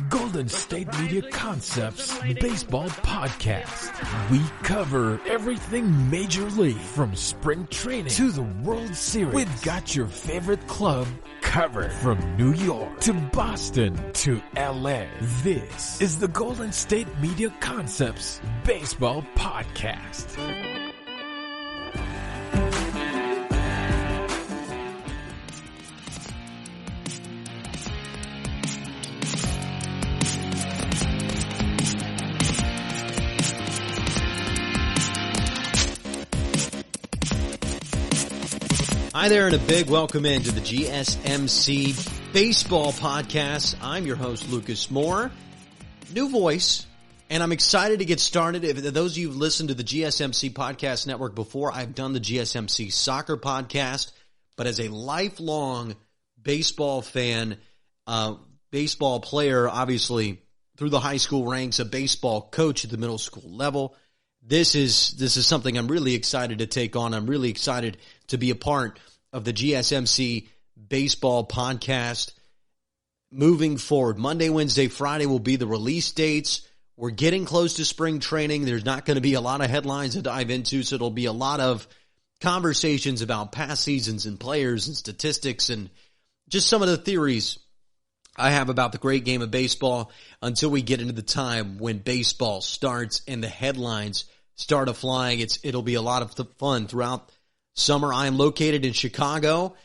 Golden State Media Concepts Baseball Podcast. We cover everything Major League from spring training to the World Series. We've got your favorite club covered from New York to Boston to LA. This is the Golden State Media Concepts Baseball Podcast. Hi there, and a big welcome into the GSMC Baseball Podcast. I'm your host, Lukas Moore. New voice, and I'm excited to get started. If those of you who've listened to the GSMC Podcast Network before, I've done the GSMC Soccer Podcast, but as a lifelong baseball fan, baseball player, obviously through the high school ranks, a baseball coach at the middle school level, this is something I'm really excited to take on. I'm really excited to be a part of the GSMC Baseball Podcast moving forward. Monday, Wednesday, Friday will be the release dates. We're getting close to spring training. There's not going to be a lot of headlines to dive into, so it'll be a lot of conversations about past seasons and players and statistics and just some of the theories I have about the great game of baseball until we get into the time when baseball starts and the headlines start flying. It'll be a lot of fun throughout summer. I am located in Chicago,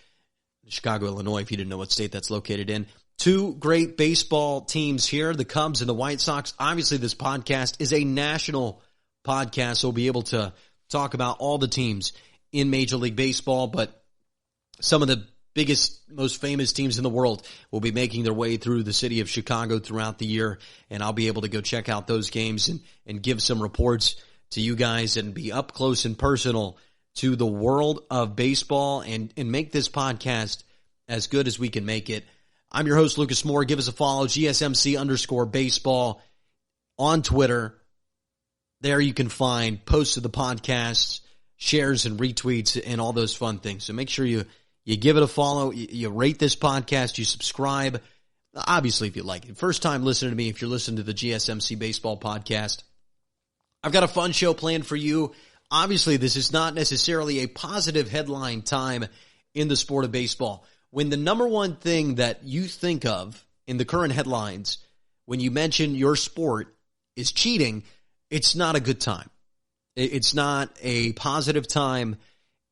Illinois, if you didn't know what state that's located in. Two great baseball teams here, the Cubs and the White Sox. Obviously, this podcast is a national podcast, so we'll be able to talk about all the teams in Major League Baseball, but some of the biggest, most famous teams in the world will be making their way through the city of Chicago throughout the year, and I'll be able to go check out those games and give some reports to you guys and be up close and personal to the world of baseball and make this podcast as good as we can make it. I'm your host, Lukas Moore. Give us a follow, GSMC_baseball on Twitter. There you can find posts of the podcasts, shares and retweets, and all those fun things. So make sure you give it a follow, you rate this podcast, you subscribe. Obviously, if you like it. First time listening to me, if you're listening to the GSMC Baseball Podcast, I've got a fun show planned for you. Obviously, this is not necessarily a positive headline time in the sport of baseball. When the number one thing that you think of in the current headlines when you mention your sport is cheating, it's not a good time. It's not a positive time.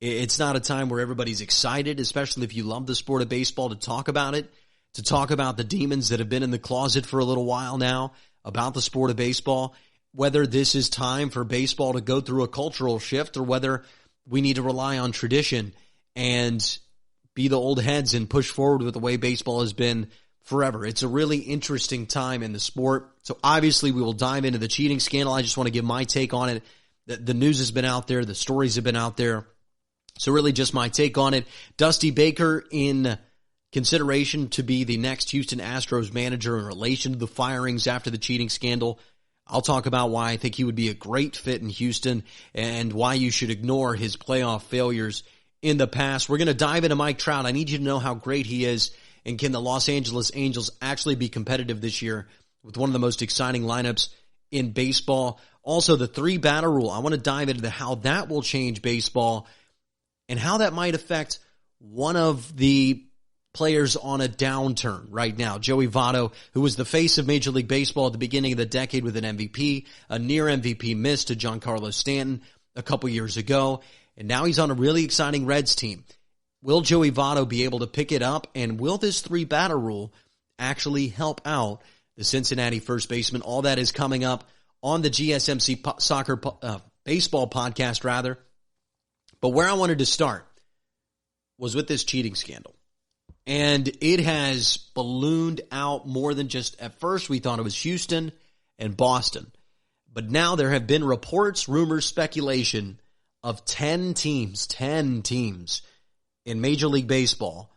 It's not a time where everybody's excited, especially if you love the sport of baseball, to talk about it, to talk about the demons that have been in the closet for a little while now about the sport of baseball. Whether this is time for baseball to go through a cultural shift or whether we need to rely on tradition and be the old heads and push forward with the way baseball has been forever. It's a really interesting time in the sport. So obviously we will dive into the cheating scandal. I just want to give my take on it. The news has been out there. The stories have been out there. So really just my take on it. Dusty Baker in consideration to be the next Houston Astros manager in relation to the firings after the cheating scandal. I'll talk about why I think he would be a great fit in Houston and why you should ignore his playoff failures in the past. We're going to dive into Mike Trout. I need you to know how great he is, and can the Los Angeles Angels actually be competitive this year with one of the most exciting lineups in baseball. Also, the 3-batter rule. I want to dive into how that will change baseball and how that might affect one of the players on a downturn right now. Joey Votto, who was the face of Major League Baseball at the beginning of the decade with an MVP, a near MVP miss to Giancarlo Stanton a couple years ago, and now he's on a really exciting Reds team. Will Joey Votto be able to pick it up, and will this 3-batter rule actually help out the Cincinnati first baseman? All that is coming up on the GSMC Baseball Podcast, rather. But where I wanted to start was with this cheating scandal. And it has ballooned out more than just, at first we thought it was Houston and Boston. But now there have been reports, rumors, speculation of 10 teams in Major League Baseball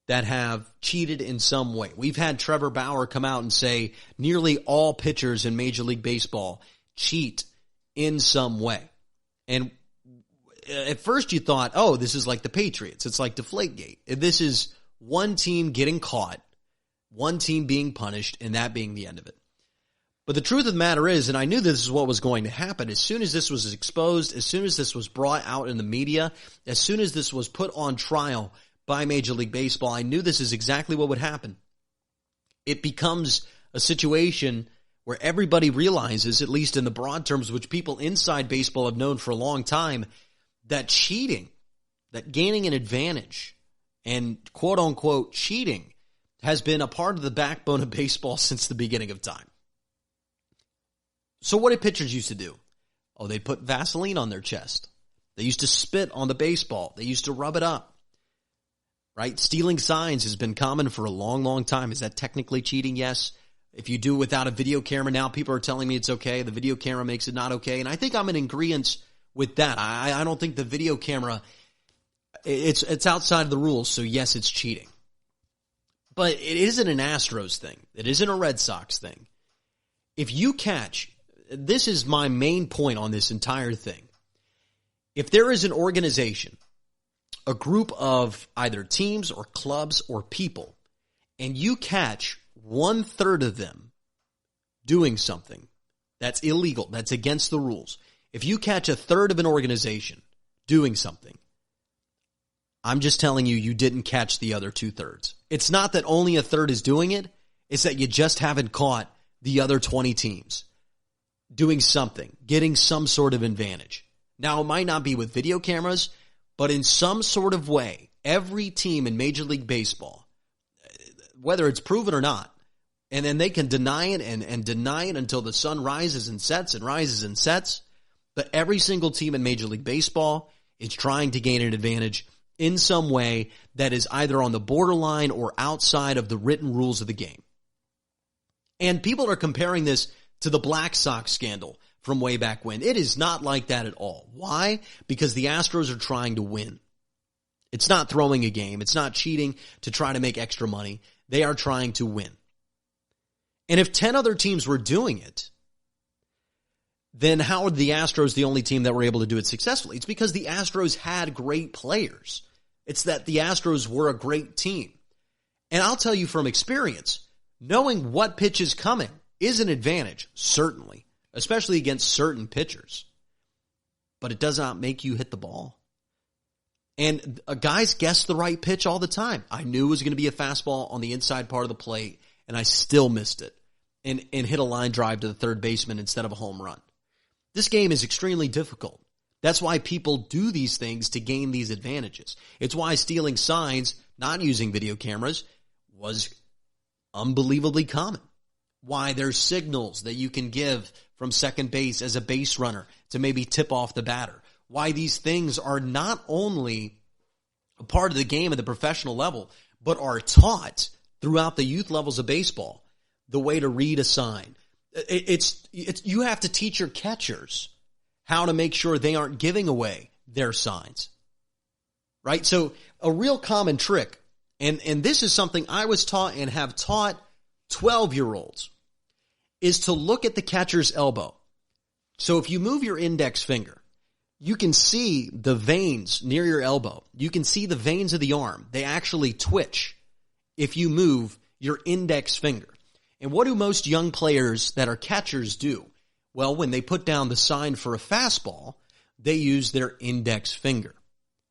that have cheated in some way. We've had Trevor Bauer come out and say nearly all pitchers in Major League Baseball cheat in some way. And at first you thought, oh, this is like the Patriots. It's like Deflategate. This is one team getting caught one team being punished, and that being the end of it. But the truth of the matter is, and I knew this is what was going to happen, as soon as this was exposed, as soon as this was brought out in the media, as soon as this was put on trial by Major League Baseball, I knew this is exactly what would happen. It becomes a situation where everybody realizes, at least in the broad terms, which people inside baseball have known for a long time, that cheating, that gaining an advantage, and quote-unquote cheating has been a part of the backbone of baseball since the beginning of time. So what did pitchers used to do? Oh, they put Vaseline on their chest. They used to spit on the baseball. They used to rub it up. Right? Stealing signs has been common for a long, long time. Is that technically cheating? Yes. If you do it without a video camera now, people are telling me it's okay. The video camera makes it not okay. And I think I'm in agreement with that. I don't think the video camera, it's outside of the rules. So yes, it's cheating. But it isn't an Astros thing. It isn't a Red Sox thing. If you catch, this is my main point on this entire thing. If there is an organization, a group of either teams or clubs or people, and you catch 1/3 of them doing something that's illegal, that's against the rules. If you catch 1/3 of an organization doing something, I'm just telling you, you didn't catch the other 2/3. It's not that only 1/3 is doing it. It's that you just haven't caught the other 20 teams doing something, getting some sort of advantage. Now, it might not be with video cameras, but in some sort of way, every team in Major League Baseball, whether it's proven or not, and then they can deny it and deny it until the sun rises and sets and rises and sets, but every single team in Major League Baseball is trying to gain an advantage in some way that is either on the borderline or outside of the written rules of the game. And people are comparing this to the Black Sox scandal from way back when. It is not like that at all. Why? Because the Astros are trying to win. It's not throwing a game. It's not cheating to try to make extra money. They are trying to win. And if 10 other teams were doing it, then how are the Astros the only team that were able to do it successfully? It's because the Astros had great players. It's that the Astros were a great team. And I'll tell you from experience, knowing what pitch is coming is an advantage, certainly, especially against certain pitchers. But it does not make you hit the ball. And guys guess the right pitch all the time. I knew it was going to be a fastball on the inside part of the plate, and I still missed it and hit a line drive to the third baseman instead of a home run. This game is extremely difficult. That's why people do these things to gain these advantages. It's why stealing signs, not using video cameras, was unbelievably common. Why there's signals that you can give from second base as a base runner to maybe tip off the batter. Why these things are not only a part of the game at the professional level, but are taught throughout the youth levels of baseball, the way to read a sign. It's you have to teach your catchers how to make sure they aren't giving away their signs. Right? So a real common trick, and this is something I was taught and have taught 12-year-olds, is to look at the catcher's elbow. So if you move your index finger, you can see the veins near your elbow. You can see the veins of the arm. They actually twitch if you move your index finger. And what do most young players that are catchers do? Well, when they put down the sign for a fastball, they use their index finger.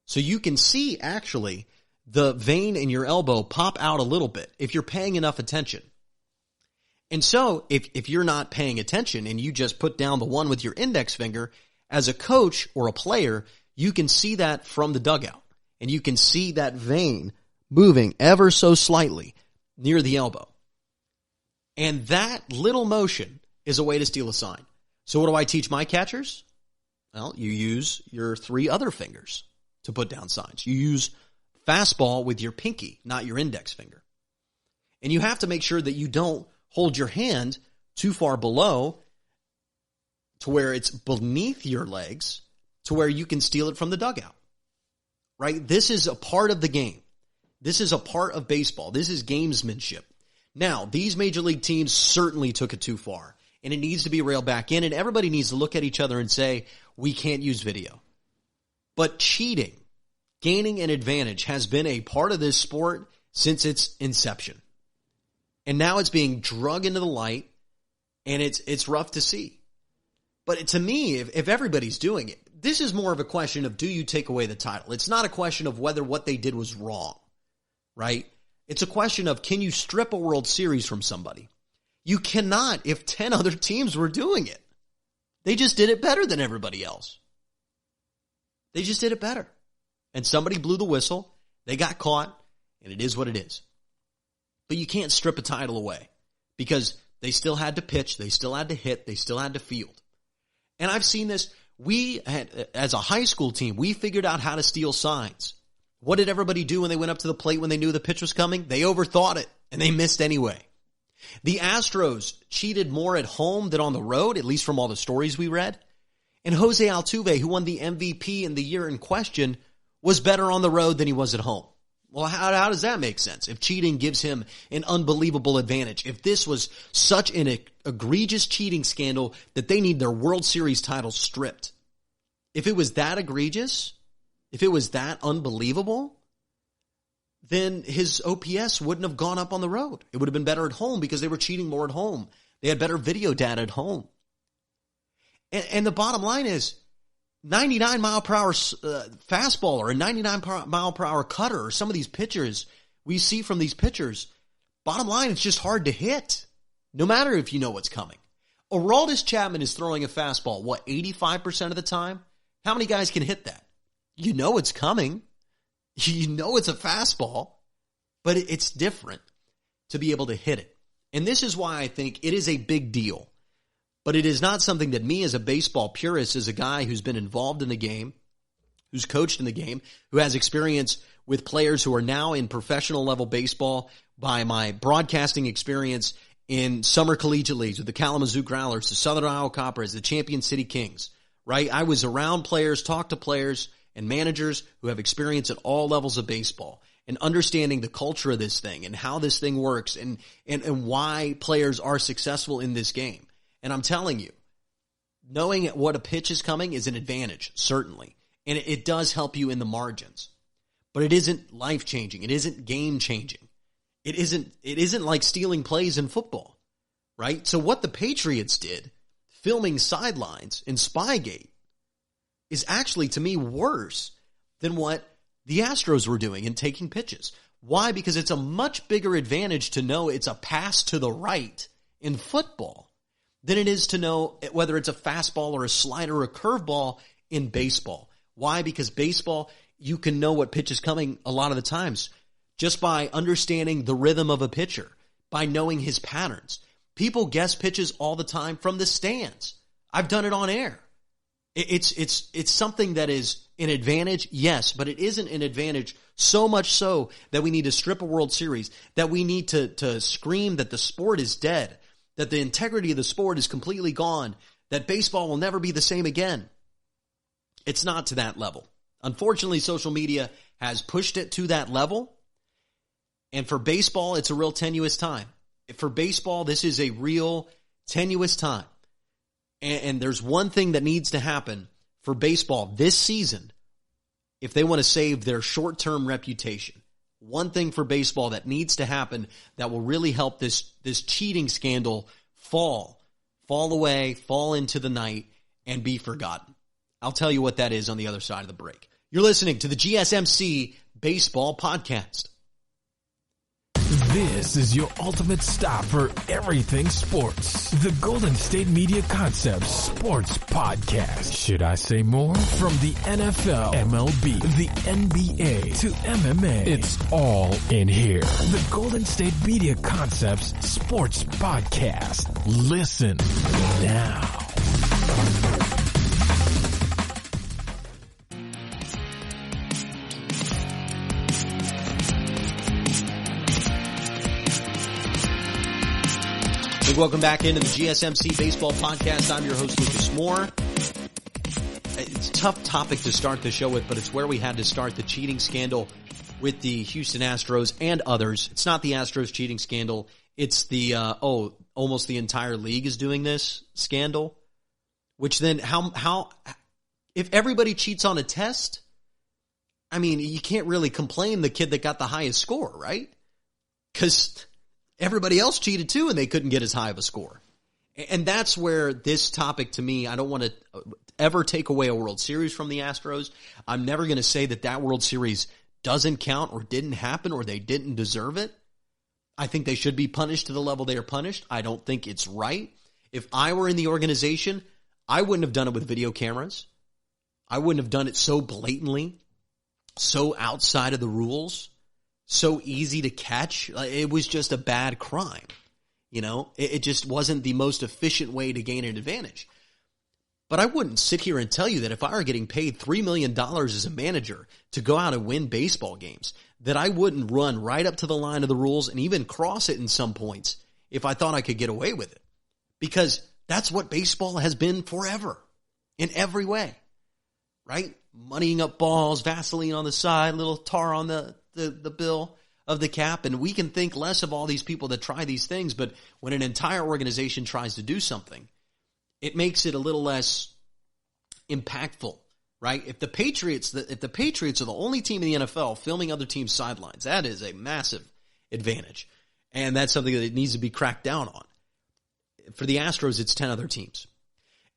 So you can see actually the vein in your elbow pop out a little bit if you're paying enough attention. And so if you're not paying attention and you just put down the one with your index finger, as a coach or a player, you can see that from the dugout. And you can see that vein moving ever so slightly near the elbow. And that little motion is a way to steal a sign. So what do I teach my catchers? Well, you use your 3 other fingers to put down signs. You use fastball with your pinky, not your index finger. And you have to make sure that you don't hold your hand too far below to where it's beneath your legs to where you can steal it from the dugout. Right? This is a part of the game. This is a part of baseball. This is gamesmanship. Now, these major league teams certainly took it too far, and it needs to be railed back in, and everybody needs to look at each other and say, we can't use video. But cheating, gaining an advantage, has been a part of this sport since its inception. And now it's being drug into the light, and it's rough to see. But to me, if everybody's doing it, this is more of a question of, do you take away the title? It's not a question of whether what they did was wrong, right? It's a question of, can you strip a World Series from somebody? You cannot if 10 other teams were doing it. They just did it better than everybody else. They just did it better. And somebody blew the whistle. They got caught, and it is what it is. But you can't strip a title away because they still had to pitch, they still had to hit, they still had to field. And I've seen this. We had, as a high school team, we figured out how to steal signs. What did everybody do when they went up to the plate when they knew the pitch was coming? They overthought it, and they missed anyway. The Astros cheated more at home than on the road, at least from all the stories we read. And Jose Altuve, who won the MVP in the year in question, was better on the road than he was at home. Well, how does that make sense? If cheating gives him an unbelievable advantage, if this was such an egregious cheating scandal that they need their World Series title stripped, if it was that egregious, if it was that unbelievable, then his OPS wouldn't have gone up on the road. It would have been better at home because they were cheating more at home. They had better video data at home. And the bottom line is, 99 mile per hour fastball or a 99 mile per hour cutter or some of these pitchers we see from these pitchers, bottom line, it's just hard to hit, no matter if you know what's coming. Aroldis Chapman is throwing a fastball, 85% of the time? How many guys can hit that? You know it's coming. You know it's a fastball, but it's different to be able to hit it. And this is why I think it is a big deal. But it is not something that me as a baseball purist, as a guy who's been involved in the game, who's coached in the game, who has experience with players who are now in professional level baseball by my broadcasting experience in summer collegiate leagues with the Kalamazoo Growlers, the Southern Iowa Copperheads, the Champion City Kings, right? I was around players, talked to players and managers who have experience at all levels of baseball and understanding the culture of this thing and how this thing works and why players are successful in this game. And I'm telling you, knowing what a pitch is coming is an advantage, certainly. And it does help you in the margins. But it isn't life-changing. It isn't game-changing. It isn't like stealing plays in football, right? So what the Patriots did, filming sidelines in Spygate, is actually, to me, worse than what the Astros were doing in taking pitches. Why? Because it's a much bigger advantage to know it's a pass to the right in football than it is to know whether it's a fastball or a slider or a curveball in baseball. Why? Because baseball, you can know what pitch is coming a lot of the times just by understanding the rhythm of a pitcher, by knowing his patterns. People guess pitches all the time from the stands. I've done it on air. It's something that is an advantage, yes, but it isn't an advantage so much so that we need to strip a World Series, that we need to scream that the sport is dead, that the integrity of the sport is completely gone, that baseball will never be the same again. It's not to that level. Unfortunately, social media has pushed it to that level. And for baseball, it's a real tenuous time. For baseball, this is a real tenuous time. And there's one thing that needs to happen for baseball this season if they want to save their short-term reputation. One thing for baseball that needs to happen that will really help this cheating scandal fall away, fall into the night, and be forgotten. I'll tell you what that is on the other side of the break. You're listening to the GSMC Baseball Podcast. This is your ultimate stop for everything sports. The Golden State Media Concepts Sports Podcast. Should I say more? From the NFL, MLB, the NBA to MMA, it's all in here. The Golden State Media Concepts Sports Podcast. Listen now. Welcome back into the GSMC Baseball Podcast. I'm your host, Lucas Moore. It's a tough topic to start the show with, but it's where we had to start the cheating scandal with the Houston Astros and others. It's not the Astros cheating scandal. It's the, almost the entire league is doing this scandal. Which then, if everybody cheats on a test, I mean, you can't really complain the kid that got the highest score, right? Because everybody else cheated too and they couldn't get as high of a score. And that's where this topic, to me, I don't want to ever take away a World Series from the Astros. I'm never going to say that World Series doesn't count or didn't happen or they didn't deserve it. I think they should be punished to the level they are punished. I don't think it's right. If I were in the organization, I wouldn't have done it with video cameras. I wouldn't have done it so blatantly, so outside of the rules, so easy to catch. It was just a bad crime. You know, it just wasn't the most efficient way to gain an advantage. But I wouldn't sit here and tell you that if I were getting paid $3 million as a manager to go out and win baseball games, that I wouldn't run right up to the line of the rules and even cross it in some points if I thought I could get away with it. Because that's what baseball has been forever in every way, right? Moneying up balls, Vaseline on the side, little tar on the bill of the cap, and we can think less of all these people that try these things, but when an entire organization tries to do something, it makes it a little less impactful, right? If the Patriots are the only team in the NFL filming other teams' sidelines, that is a massive advantage, and that's something that needs to be cracked down on. For the Astros, it's 10 other teams.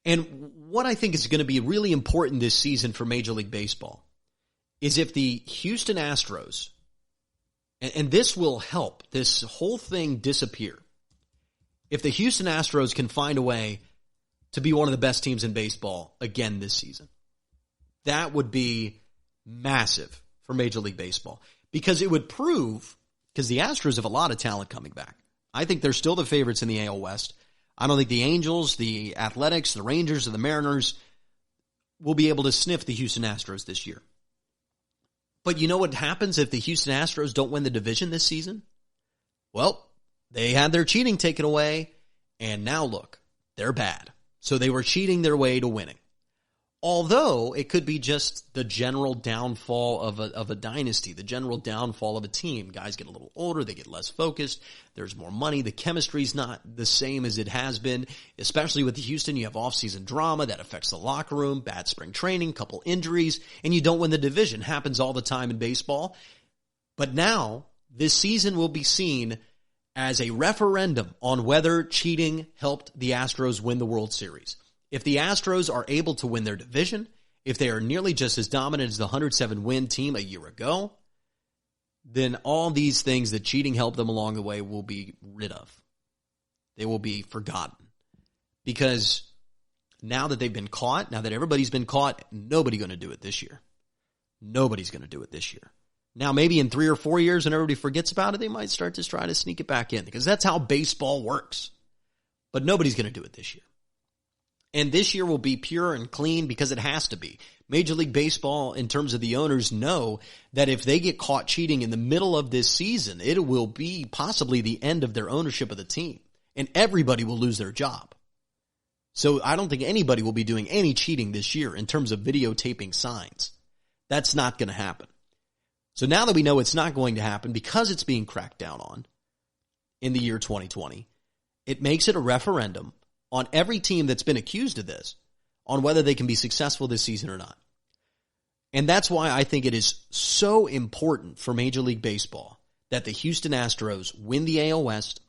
And what I think is going to be really important this season for Major League Baseball is if the Houston Astros, and this will help this whole thing disappear, if the Houston Astros can find a way to be one of the best teams in baseball again this season, that would be massive for Major League Baseball. Because it would prove, because the Astros have a lot of talent coming back. I think they're still the favorites in the AL West. I don't think the Angels, the Athletics, the Rangers, or the Mariners will be able to sniff the Houston Astros this year. But you know what happens if the Houston Astros don't win the division this season? Well, they had their cheating taken away, and now look, they're bad. So they were cheating their way to winning. Although it could be just the general downfall of a dynasty, the general downfall of a team. Guys get a little older, they get less focused, there's more money, the chemistry's not the same as it has been, especially with Houston. You have off-season drama that affects the locker room, bad spring training, couple injuries, and you don't win the division. Happens all the time in baseball. But now, this season will be seen as a referendum on whether cheating helped the Astros win the World Series. If the Astros are able to win their division, if they are nearly just as dominant as the 107-win team a year ago, then all these things that cheating helped them along the way will be rid of. They will be forgotten. Because now that they've been caught, now that everybody's been caught, nobody's going to do it this year. Nobody's going to do it this year. Now, maybe in 3 or 4 years when everybody forgets about it, they might start to try to sneak it back in, because that's how baseball works. But nobody's going to do it this year. And this year will be pure and clean because it has to be. Major League Baseball, in terms of the owners, know that if they get caught cheating in the middle of this season, it will be possibly the end of their ownership of the team. And everybody will lose their job. So I don't think anybody will be doing any cheating this year in terms of videotaping signs. That's not going to happen. So now that we know it's not going to happen because it's being cracked down on in the year 2020, it makes it a referendum on every team that's been accused of this, on whether they can be successful this season or not. And that's why I think it is so important for Major League Baseball that the Houston Astros win the AL West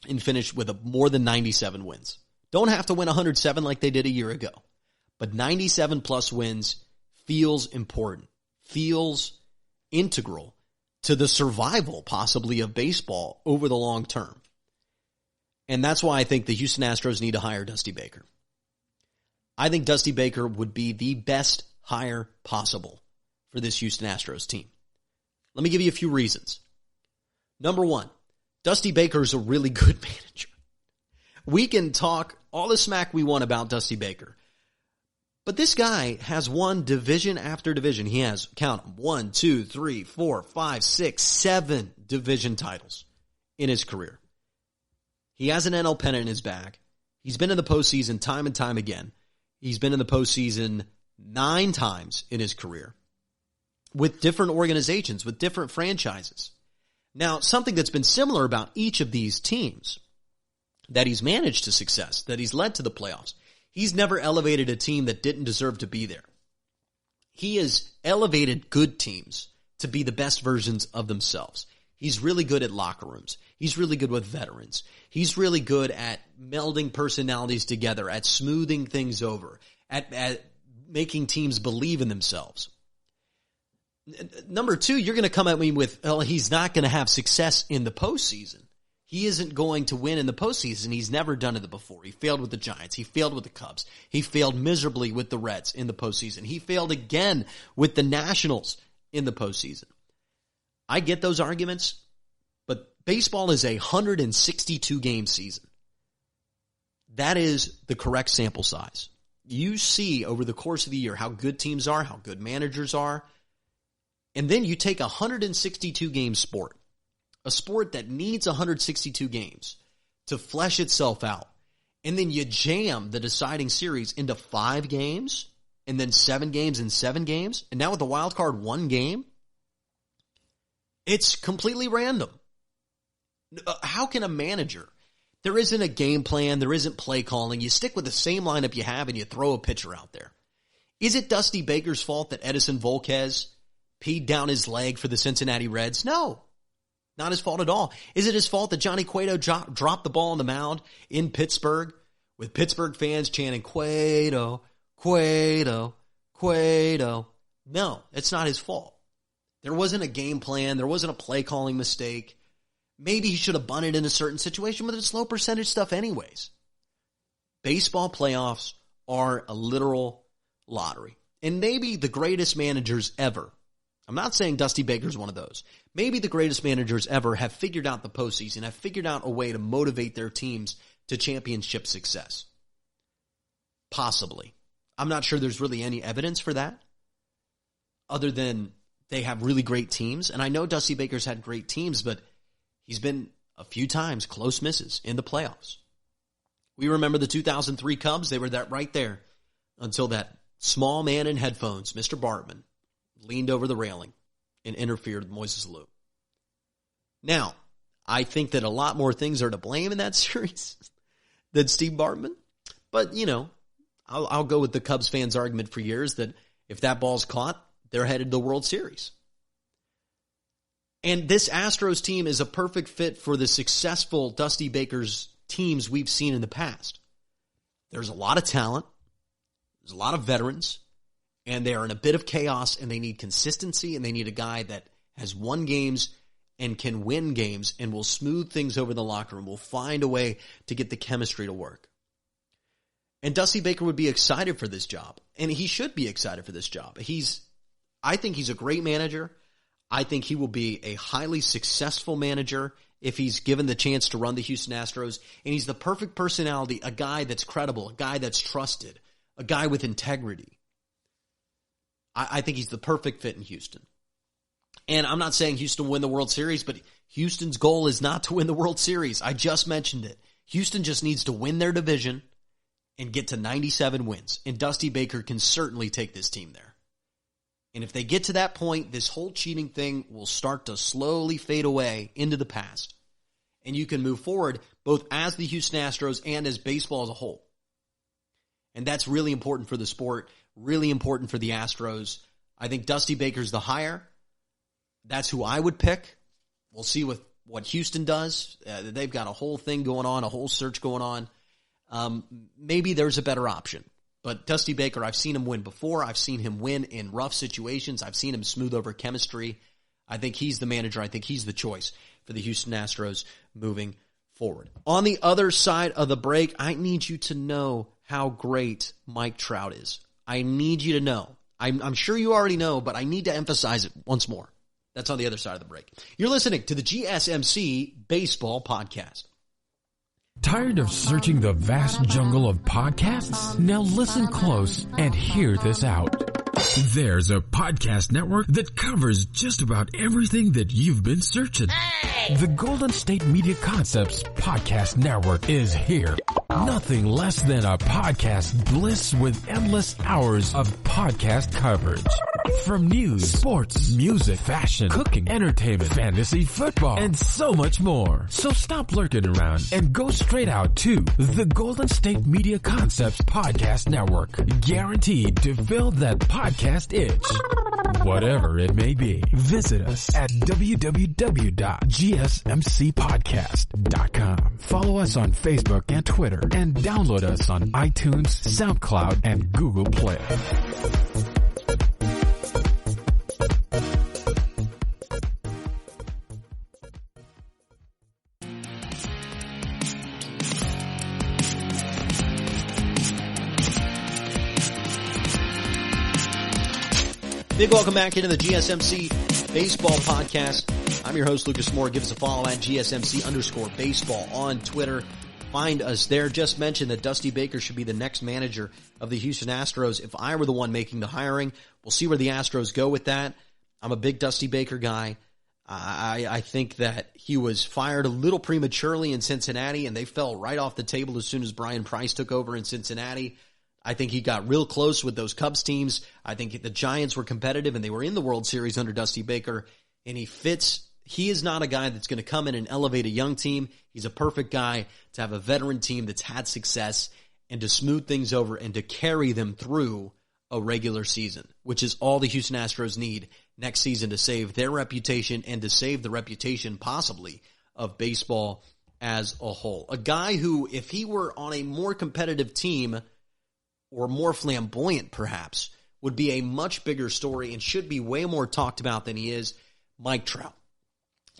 and finish with more than 97 wins. Don't have to win 107 like they did a year ago, but 97 plus wins feels important, feels integral to the survival possibly of baseball over the long term. And that's why I think the Houston Astros need to hire Dusty Baker. I think Dusty Baker would be the best hire possible for this Houston Astros team. Let me give you a few reasons. Number one, Dusty Baker is a really good manager. We can talk all the smack we want about Dusty Baker, but this guy has won division after division. He has, count them, 1, 2, 3, 4, 5, 6, 7 division titles in his career. He has an NL pennant in his bag. He's been in the postseason time and time again. He's been in the postseason 9 times in his career with different organizations, with different franchises. Now, something that's been similar about each of these teams that he's managed to success, that he's led to the playoffs, he's never elevated a team that didn't deserve to be there. He has elevated good teams to be the best versions of themselves. He's really good at locker rooms. He's really good with veterans. He's really good at melding personalities together, at smoothing things over, at making teams believe in themselves. Number two, you're going to come at me with, well, he's not going to have success in the postseason. He isn't going to win in the postseason. He's never done it before. He failed with the Giants. He failed with the Cubs. He failed miserably with the Reds in the postseason. He failed again with the Nationals in the postseason. I get those arguments, but baseball is a 162-game season. That is the correct sample size. You see over the course of the year how good teams are, how good managers are, and then you take a 162-game sport, a sport that needs 162 games to flesh itself out, and then you jam the deciding series into 5 games, and then 7 games and 7 games, and now with the wild card 1 game, it's completely random. How can a manager, there isn't a game plan, there isn't play calling, you stick with the same lineup you have and you throw a pitcher out there. Is it Dusty Baker's fault that Edison Volquez peed down his leg for the Cincinnati Reds? No, not his fault at all. Is it his fault that Johnny Cueto dropped the ball on the mound in Pittsburgh with Pittsburgh fans chanting, Cueto, Cueto, Cueto? No, it's not his fault. There wasn't a game plan. There wasn't a play calling mistake. Maybe he should have bunted in a certain situation, but it's low percentage stuff anyways. Baseball playoffs are a literal lottery. And maybe the greatest managers ever, I'm not saying Dusty Baker's one of those, maybe the greatest managers ever have figured out the postseason, have figured out a way to motivate their teams to championship success. Possibly. I'm not sure there's really any evidence for that, other than they have really great teams. And I know Dusty Baker's had great teams, but he's been a few times close misses in the playoffs. We remember the 2003 Cubs. They were that right there until that small man in headphones, Mr. Bartman, leaned over the railing and interfered with Moises Alou. Now, I think that a lot more things are to blame in that series than Steve Bartman. But, you know, I'll go with the Cubs fans' argument for years that if that ball's caught, they're headed to the World Series. And this Astros team is a perfect fit for the successful Dusty Baker's teams we've seen in the past. There's a lot of talent. There's a lot of veterans. And they are in a bit of chaos, and they need consistency, and they need a guy that has won games and can win games and will smooth things over in the locker room, will find a way to get the chemistry to work. And Dusty Baker would be excited for this job, and he should be excited for this job. I think he's a great manager. I think he will be a highly successful manager if he's given the chance to run the Houston Astros. And he's the perfect personality, a guy that's credible, a guy that's trusted, a guy with integrity. I think he's the perfect fit in Houston. And I'm not saying Houston will win the World Series, but Houston's goal is not to win the World Series. I just mentioned it. Houston just needs to win their division and get to 97 wins. And Dusty Baker can certainly take this team there. And if they get to that point, this whole cheating thing will start to slowly fade away into the past. And you can move forward both as the Houston Astros and as baseball as a whole. And that's really important for the sport, really important for the Astros. I think Dusty Baker's the hire. That's who I would pick. We'll see what Houston does. They've got a whole thing going on, a whole search going on. Maybe there's a better option. But Dusty Baker, I've seen him win before. I've seen him win in rough situations. I've seen him smooth over chemistry. I think he's the manager. I think he's the choice for the Houston Astros moving forward. On the other side of the break, I need you to know how great Mike Trout is. I need you to know. I'm sure you already know, but I need to emphasize it once more. That's on the other side of the break. You're listening to the GSMC Baseball Podcast. Tired of searching the vast jungle of podcasts? Now listen close and hear this out. There's a podcast network that covers just about everything that you've been searching. Hey! The Golden State Media Concepts Podcast Network is here. Nothing less than a podcast bliss with endless hours of podcast coverage. From news, sports, music, fashion, cooking, entertainment, fantasy, football, and so much more. So stop lurking around and go straight out to the Golden State Media Concepts Podcast Network. Guaranteed to fill that podcast itch. whatever it may be. Visit us at www.gsmcpodcast.com. Follow us on Facebook and Twitter, and download us on iTunes, SoundCloud, and Google Play. Big welcome back into the GSMC Baseball Podcast. I'm your host, Lukas Moore. Give us a follow at GSMC_baseball on Twitter. Find us there. Just mentioned that Dusty Baker should be the next manager of the Houston Astros. If I were the one making the hiring, we'll see where the Astros go with that. I'm a big Dusty Baker guy. I think that he was fired a little prematurely in Cincinnati, and they fell right off the table as soon as Brian Price took over in Cincinnati. I think he got real close with those Cubs teams. I think the Giants were competitive, and they were in the World Series under Dusty Baker, and he fits. He is not a guy that's going to come in and elevate a young team. He's a perfect guy to have a veteran team that's had success and to smooth things over and to carry them through a regular season, which is all the Houston Astros need next season to save their reputation and to save the reputation, possibly, of baseball as a whole. A guy who, if he were on a more competitive team, or more flamboyant perhaps, would be a much bigger story and should be way more talked about than he is, Mike Trout.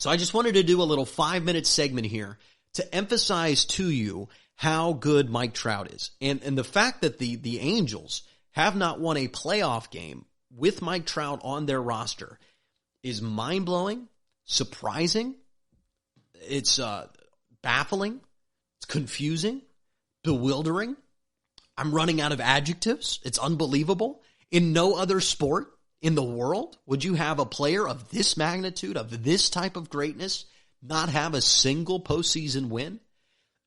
So I just wanted to do a little 5-minute segment here to emphasize to you how good Mike Trout is. And the fact that the Angels have not won a playoff game with Mike Trout on their roster is mind-blowing, surprising, it's baffling, it's confusing, bewildering. I'm running out of adjectives. It's unbelievable. In no other sport in the world would you have a player of this magnitude, of this type of greatness, not have a single postseason win.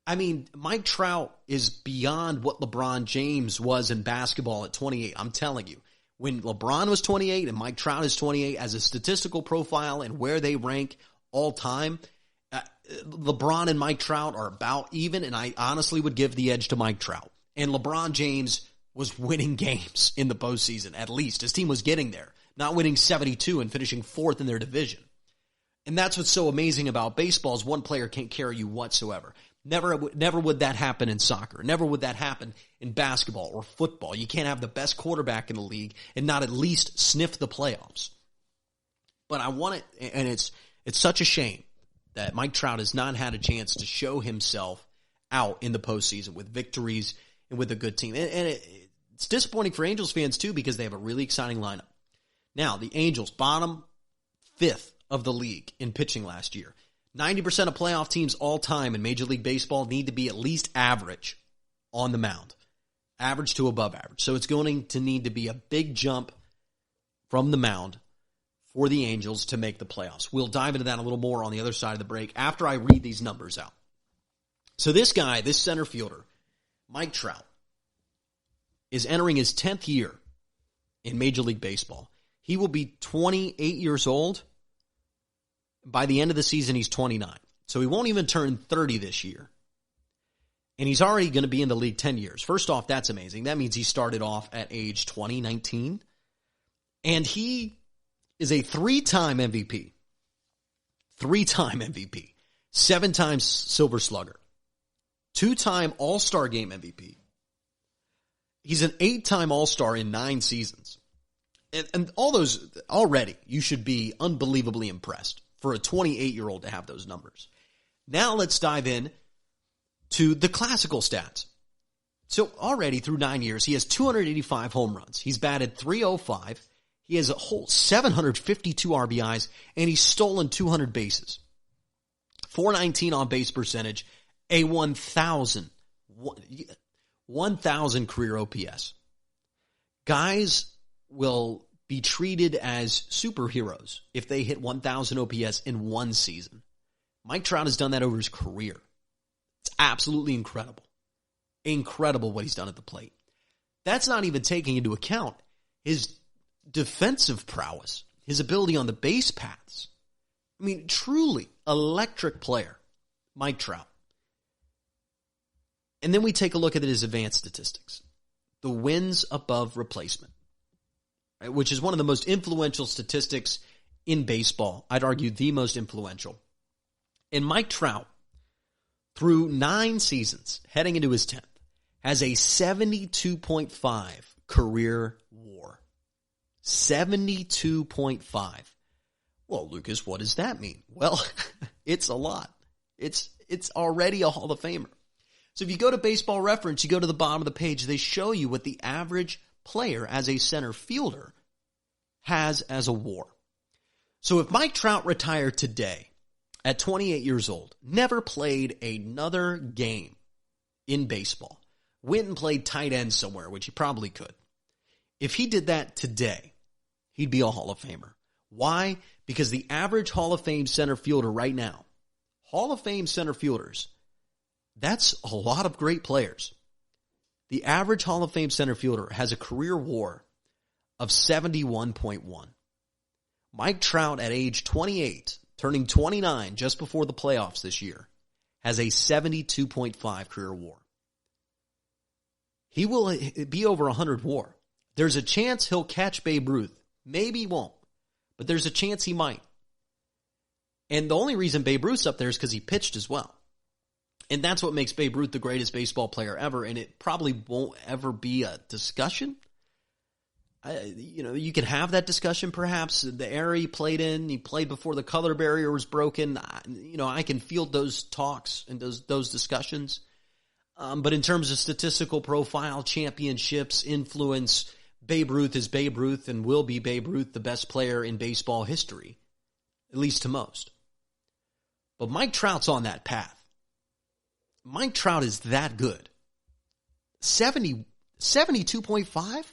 I mean, Mike Trout is beyond what LeBron James was in basketball at 28. I'm telling you, when LeBron was 28 and Mike Trout is 28, as a statistical profile and where they rank all time, LeBron and Mike Trout are about even, and I honestly would give the edge to Mike Trout. And LeBron James was winning games in the postseason, at least. His team was getting there, not winning 72 and finishing fourth in their division. And that's what's so amazing about baseball is one player can't carry you whatsoever. Never would that happen in soccer. Never would that happen in basketball or football. You can't have the best quarterback in the league and not at least sniff the playoffs. But I want it, and it's such a shame that Mike Trout has not had a chance to show himself out in the postseason with victories and with a good team. And it's disappointing for Angels fans, too, because they have a really exciting lineup. Now, the Angels, bottom 5th of the league in pitching last year. 90% of playoff teams all time in Major League Baseball need to be at least average on the mound. Average to above average. So it's going to need to be a big jump from the mound for the Angels to make the playoffs. We'll dive into that a little more on the other side of the break after I read these numbers out. So this guy, this center fielder, Mike Trout, is entering his 10th year in Major League Baseball. He will be 28 years old. By the end of the season, he's 29. So he won't even turn 30 this year. And he's already going to be in the league 10 years. First off, that's amazing. That means he started off at age 20, 19. And he is a 3-time MVP. 3-time MVP. 7 times Silver Slugger. 2-time All-Star Game MVP. He's an 8-time All-Star in 9 seasons. And all those, already, you should be unbelievably impressed for a 28-year-old to have those numbers. Now let's dive in to the classical stats. So already through 9 years, he has 285 home runs. He's batted .305. He has a whole 752 RBIs, and he's stolen 200 bases. .419 on base percentage, a 1,000 career OPS. Guys will be treated as superheroes if they hit 1,000 OPS in one season. Mike Trout has done that over his career. It's absolutely incredible. Incredible what he's done at the plate. That's not even taking into account his defensive prowess, his ability on the base paths. I mean, truly electric player, Mike Trout. And then we take a look at his advanced statistics. The wins above replacement. right, which is one of the most influential statistics in baseball. I'd argue the most influential. And Mike Trout, through 9 seasons, heading into his 10th, has a 72.5 career WAR. 72.5. Well, Lucas, what does that mean? Well, it's a lot. It's already a Hall of Famer. So if you go to Baseball Reference, you go to the bottom of the page, they show you what the average player as a center fielder has as a WAR. So if Mike Trout retired today at 28 years old, never played another game in baseball, went and played tight end somewhere, which he probably could. If he did that today, he'd be a Hall of Famer. Why? Because the average Hall of Fame center fielder right now, Hall of Fame center fielders, that's a lot of great players. The average Hall of Fame center fielder has a career WAR of 71.1. Mike Trout at age 28, turning 29 just before the playoffs this year, has a 72.5 career WAR. He will be over 100 WAR. There's a chance he'll catch Babe Ruth. Maybe he won't, but there's a chance he might. And the only reason Babe Ruth's up there is because he pitched as well. And that's what makes Babe Ruth the greatest baseball player ever, and it probably won't ever be a discussion. You can have that discussion perhaps. The era he played in, he played before the color barrier was broken. I can field those talks and those discussions. But in terms of statistical profile, championships, influence, Babe Ruth is Babe Ruth and will be Babe Ruth, the best player in baseball history, at least to most. But Mike Trout's on that path. Mike Trout is that good. 72.5?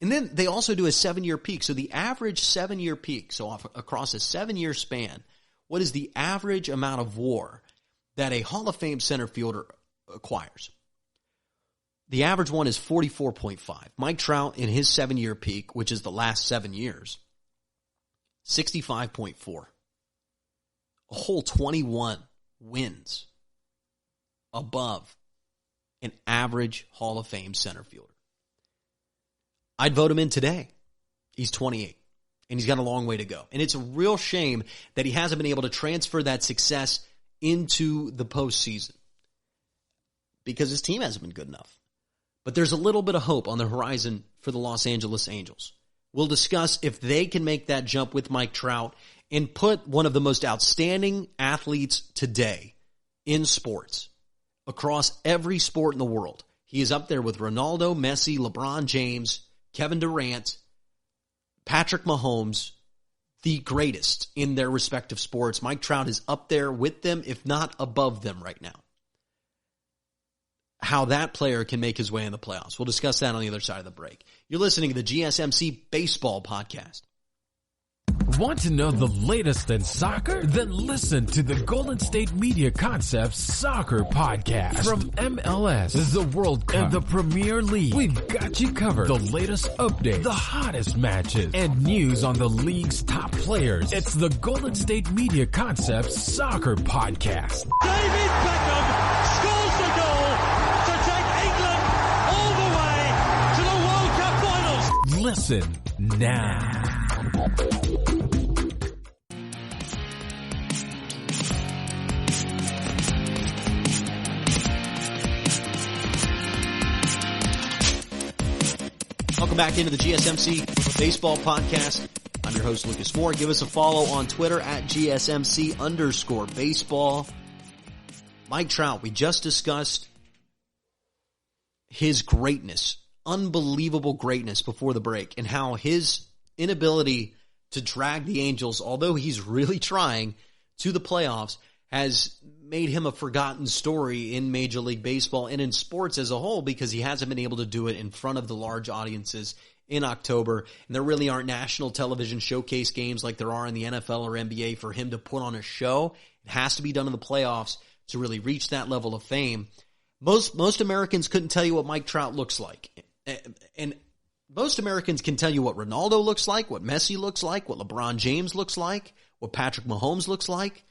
And then they also do a 7-year peak. So the average 7-year peak, so across a 7-year span, what is the average amount of WAR that a Hall of Fame center fielder acquires? The average one is 44.5. Mike Trout in his 7-year peak, which is the last 7 years, 65.4. A whole 21 wins above an average Hall of Fame center fielder. I'd vote him in today. He's 28, and he's got a long way to go. And it's a real shame that he hasn't been able to transfer that success into the postseason because his team hasn't been good enough. But there's a little bit of hope on the horizon for the Los Angeles Angels. We'll discuss if they can make that jump with Mike Trout and put one of the most outstanding athletes today in sports, across every sport in the world. He is up there with Ronaldo, Messi, LeBron James, Kevin Durant, Patrick Mahomes, the greatest in their respective sports. Mike Trout is up there with them, if not above them right now. How that player can make his way in the playoffs. We'll discuss that on the other side of the break. You're listening to the GSMC Baseball Podcast. Want to know the latest in soccer? Then listen to the Golden State Media Concepts Soccer Podcast. From MLS, the World Cup, and the Premier League, we've got you covered. The latest updates, the hottest matches, and news on the league's top players. It's the Golden State Media Concepts Soccer Podcast. David Beckham scores the goal to take England all the way to the World Cup finals. Listen now. Welcome back into the GSMC Baseball Podcast. I'm your host, Lucas Moore. Give us a follow on Twitter at GSMC_baseball. Mike Trout, we just discussed his greatness, unbelievable greatness before the break, and how his inability to drag the Angels, although he's really trying, to the playoffs, has made him a forgotten story in Major League Baseball and in sports as a whole because he hasn't been able to do it in front of the large audiences in October. And there really aren't national television showcase games like there are in the NFL or NBA for him to put on a show. It has to be done in the playoffs to really reach that level of fame. Most Americans couldn't tell you what Mike Trout looks like. And most Americans can tell you what Ronaldo looks like, what Messi looks like, what LeBron James looks like, what Patrick Mahomes looks like.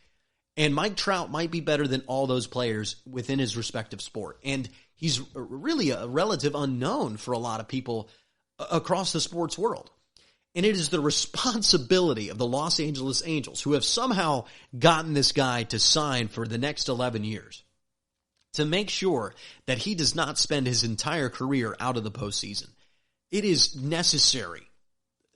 And Mike Trout might be better than all those players within his respective sport. And he's really a relative unknown for a lot of people across the sports world. And it is the responsibility of the Los Angeles Angels, who have somehow gotten this guy to sign for the next 11 years, to make sure that he does not spend his entire career out of the postseason. It is necessary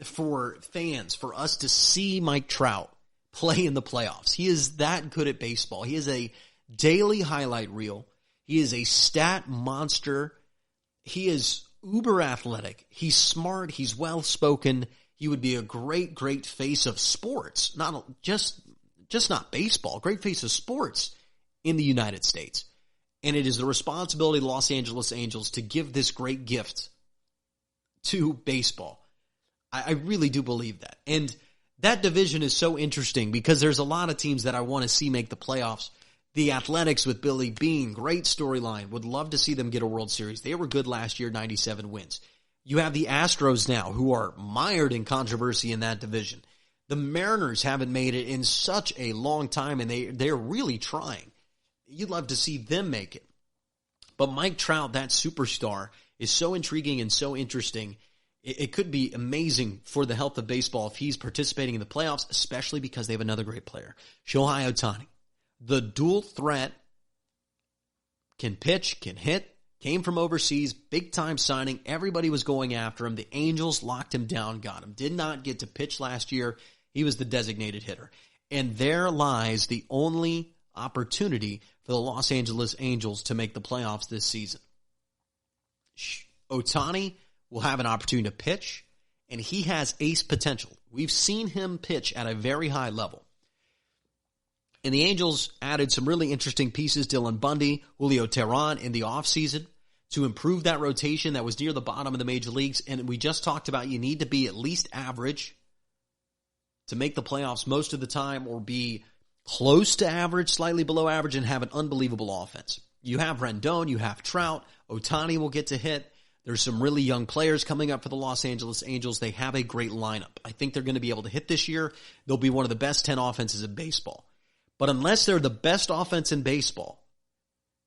for fans, for us to see Mike Trout play in the playoffs. He is that good at baseball. He is a daily highlight reel. He is a stat monster. He is uber athletic. He's smart. He's well-spoken. He would be a great, great face of sports, not just not baseball, great face of sports in the United States. And it is the responsibility of the Los Angeles Angels to give this great gift to baseball. I really do believe that. And that division is so interesting because there's a lot of teams that I want to see make the playoffs. The Athletics with Billy Beane, great storyline. Would love to see them get a World Series. They were good last year, 97 wins. You have the Astros now, who are mired in controversy in that division. The Mariners haven't made it in such a long time, and they're really trying. You'd love to see them make it. But Mike Trout, that superstar, is so intriguing and so interesting. It could be amazing for the health of baseball if he's participating in the playoffs, especially because they have another great player, Shohei Ohtani. The dual threat, can pitch, can hit, came from overseas, big-time signing. Everybody was going after him. The Angels locked him down, got him. Did not get to pitch last year. He was the designated hitter. And there lies the only opportunity for the Los Angeles Angels to make the playoffs this season. Ohtani will have an opportunity to pitch, and he has ace potential. We've seen him pitch at a very high level. And the Angels added some really interesting pieces, Dylan Bundy, Julio Teheran in the offseason to improve that rotation that was near the bottom of the major leagues. And we just talked about you need to be at least average to make the playoffs most of the time, or be close to average, slightly below average, and have an unbelievable offense. You have Rendon, you have Trout, Ohtani will get to hit. There's some really young players coming up for the Los Angeles Angels. They have a great lineup. I think they're going to be able to hit this year. They'll be one of the best 10 offenses in baseball. But unless they're the best offense in baseball,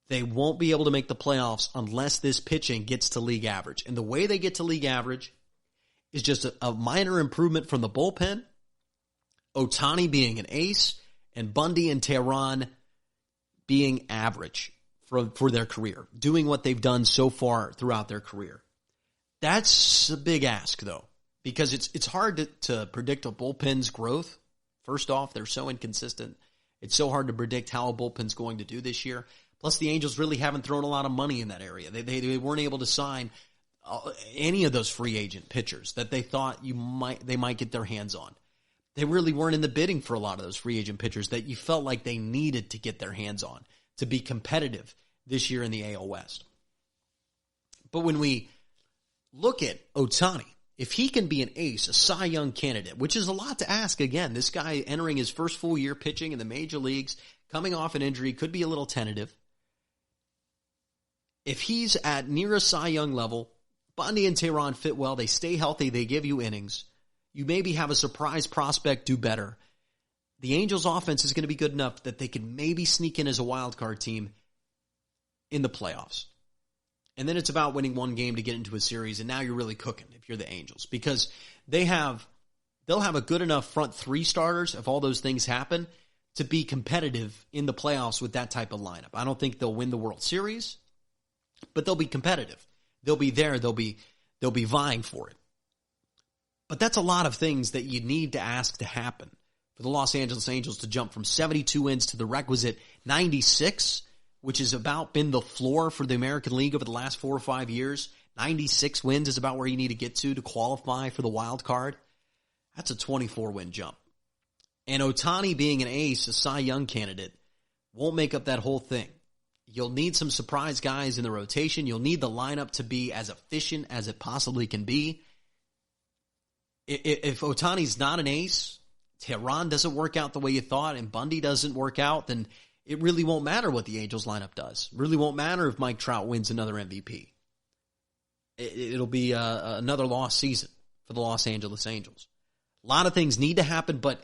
they won't be able to make the playoffs unless this pitching gets to league average. And the way they get to league average is just a minor improvement from the bullpen, Ohtani being an ace, and Bundy and Teheran being average for their career, doing what they've done so far throughout their career. That's a big ask, though, because it's hard to predict a bullpen's growth. First off, they're so inconsistent. It's so hard to predict how a bullpen's going to do this year. Plus, the Angels really haven't thrown a lot of money in that area. They weren't able to sign any of those free agent pitchers that they thought they might get their hands on. They really weren't in the bidding for a lot of those free agent pitchers that you felt like they needed to get their hands on to be competitive this year in the AL West. But when we look at Ohtani, if he can be an ace, a Cy Young candidate, which is a lot to ask, again, this guy entering his first full year pitching in the major leagues, coming off an injury, could be a little tentative. If he's at near a Cy Young level, Bundy and Teheran fit well, they stay healthy, they give you innings, you maybe have a surprise prospect do better. The Angels' offense is going to be good enough that they can maybe sneak in as a wild card team in the playoffs. And then it's about winning one game to get into a series, and now you're really cooking if you're the Angels, because they'll have a good enough front three starters if all those things happen to be competitive in the playoffs with that type of lineup. I don't think they'll win the World Series, but they'll be competitive. They'll be there. They'll be vying for it. But that's a lot of things that you need to ask to happen for the Los Angeles Angels to jump from 72 wins to the requisite 96, which has about been the floor for the American League over the last 4 or 5 years. 96 wins is about where you need to get to qualify for the wild card. That's a 24-win jump. And Ohtani being an ace, a Cy Young candidate, won't make up that whole thing. You'll need some surprise guys in the rotation. You'll need the lineup to be as efficient as it possibly can be. If Ohtani's not an ace, Teheran doesn't work out the way you thought, and Bundy doesn't work out, then it really won't matter what the Angels lineup does. It really won't matter if Mike Trout wins another MVP. It'll be another lost season for the Los Angeles Angels. A lot of things need to happen, but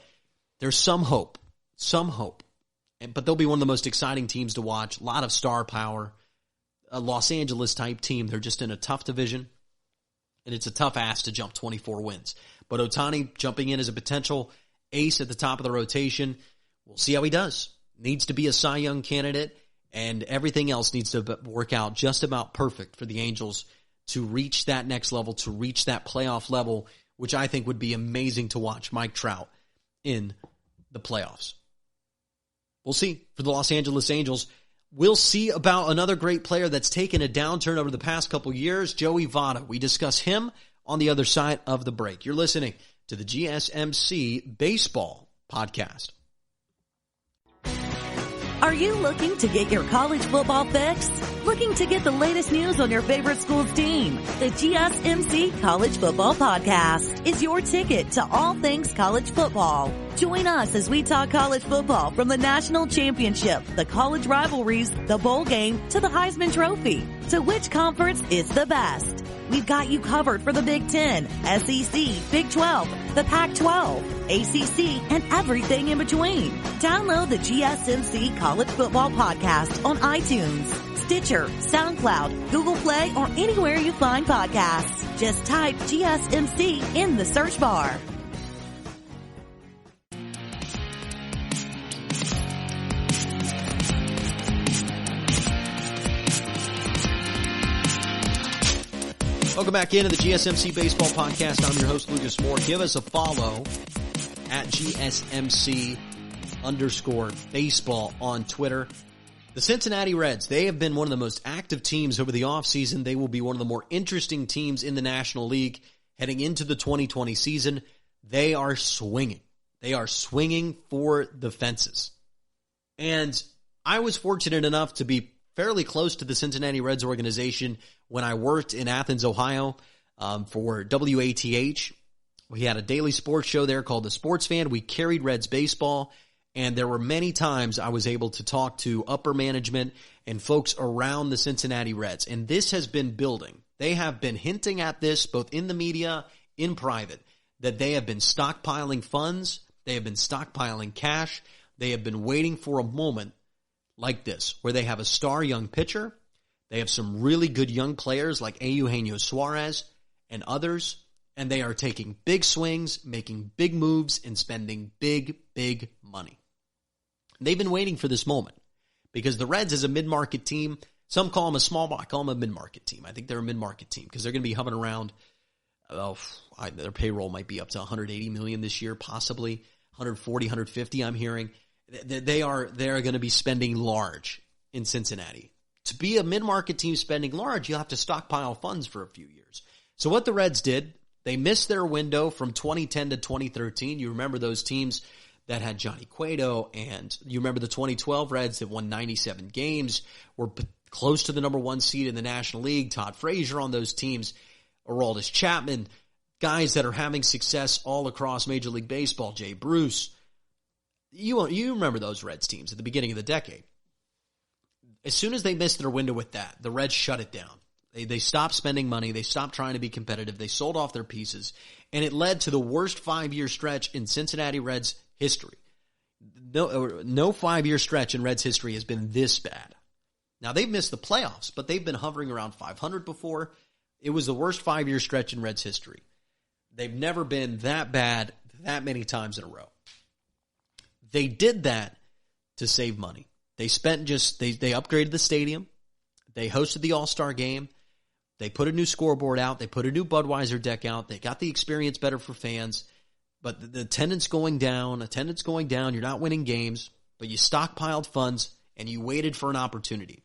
there's some hope. But they'll be one of the most exciting teams to watch. A lot of star power. A Los Angeles-type team. They're just in a tough division, and it's a tough ask to jump 24 wins. But Ohtani jumping in as a potential ace at the top of the rotation, we'll see how he does. Needs to be a Cy Young candidate, and everything else needs to work out just about perfect for the Angels to reach that next level, to reach that playoff level, which I think would be amazing to watch Mike Trout in the playoffs. We'll see for the Los Angeles Angels. We'll see about another great player that's taken a downturn over the past couple years, Joey Votto. We discuss him on the other side of the break. You're listening to the GSMC Baseball Podcast. Are you looking to get your college football fix? Looking to get the latest news on your favorite school's team? The GSMC College Football Podcast is your ticket to all things college football. Join us as we talk college football from the national championship, the college rivalries, the bowl game, to the Heisman Trophy. To which conference is the best? We've got you covered for the Big Ten, SEC, Big 12, the Pac-12, ACC, and everything in between. Download the GSMC College Football Podcast on iTunes, Stitcher, SoundCloud, Google Play, or anywhere you find podcasts. Just type GSMC in the search bar. Welcome back into the GSMC Baseball Podcast. I'm your host, Lukas Moore. Give us a follow at GSMC_baseball on Twitter. The Cincinnati Reds, they have been one of the most active teams over the offseason. They will be one of the more interesting teams in the National League heading into the 2020 season. They are swinging. They are swinging for the fences. And I was fortunate enough to be fairly close to the Cincinnati Reds organization when I worked in Athens, Ohio, for WATH. We had a daily sports show there called The Sports Fan. We carried Reds baseball, and there were many times I was able to talk to upper management and folks around the Cincinnati Reds. And this has been building. They have been hinting at this both in the media, in private, that they have been stockpiling funds, they have been stockpiling cash, they have been waiting for a moment like this, where they have a star young pitcher, they have some really good young players like Eugenio Suarez and others, and they are taking big swings, making big moves, and spending big, big money. They've been waiting for this moment because the Reds is a mid-market team. Some call them a small ball. I call them a mid-market team. I think they're a mid-market team because they're going to be hovering around. Their payroll might be up to $180 million this year, possibly $140, $150. I'm hearing. They are going to be spending large in Cincinnati. To be a mid-market team spending large, you'll have to stockpile funds for a few years. So what the Reds did, they missed their window from 2010 to 2013. You remember those teams that had Johnny Cueto, and you remember the 2012 Reds that won 97 games, were close to the number one seed in the National League. Todd Frazier on those teams, Aroldis Chapman, guys that are having success all across Major League Baseball, Jay Bruce. You remember those Reds teams at the beginning of the decade. As soon as they missed their window with that, the Reds shut it down. They stopped spending money. They stopped trying to be competitive. They sold off their pieces, and it led to the worst 5-year stretch in Cincinnati Reds history. No 5-year stretch in Reds history has been this bad. Now, they've missed the playoffs, but they've been hovering around 500 before. It was the worst 5-year stretch in Reds history. They've never been that bad that many times in a row. They did that to save money. They upgraded the stadium. They hosted the All-Star game. They put a new scoreboard out. They put a new Budweiser deck out. They got the experience better for fans. But the attendance going down. You're not winning games, but you stockpiled funds and you waited for an opportunity.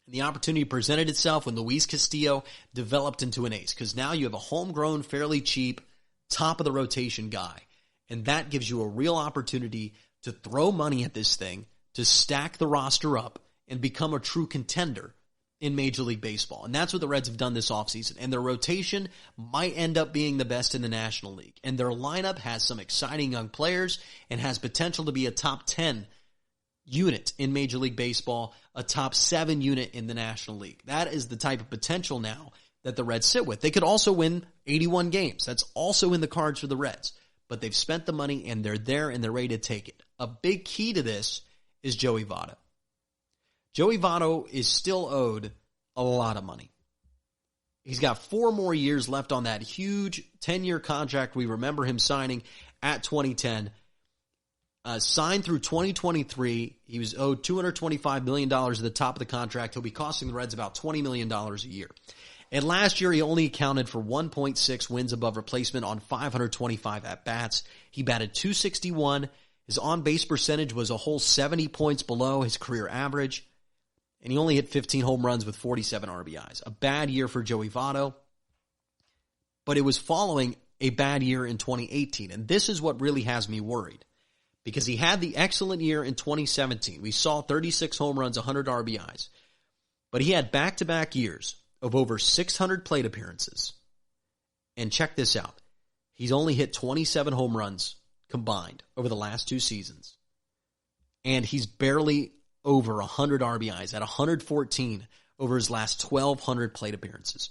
And the opportunity presented itself when Luis Castillo developed into an ace, because now you have a homegrown, fairly cheap, top-of-the-rotation guy. And that gives you a real opportunity to throw money at this thing, to stack the roster up, and become a true contender in Major League Baseball. And that's what the Reds have done this offseason. And their rotation might end up being the best in the National League. And their lineup has some exciting young players and has potential to be a top 10 unit in Major League Baseball, a top 7 unit in the National League. That is the type of potential now that the Reds sit with. They could also win 81 games. That's also in the cards for the Reds. But they've spent the money, and they're there, and they're ready to take it. A big key to this is Joey Votto. Joey Votto is still owed a lot of money. He's got 4 more years left on that huge 10-year contract we remember him signing at 2010. Signed through 2023. He was owed $225 million at the top of the contract. He'll be costing the Reds about $20 million a year. And last year, he only accounted for 1.6 wins above replacement on 525 at-bats. He batted .261. His on-base percentage was a whole 70 points below his career average. And he only hit 15 home runs with 47 RBIs. A bad year for Joey Votto. But it was following a bad year in 2018. And this is what really has me worried. Because he had the excellent year in 2017. We saw 36 home runs, 100 RBIs. But he had back-to-back years of over 600 plate appearances. And check this out. He's only hit 27 home runs combined over the last 2 seasons. And he's barely over 100 RBIs at 114 over his last 1,200 plate appearances.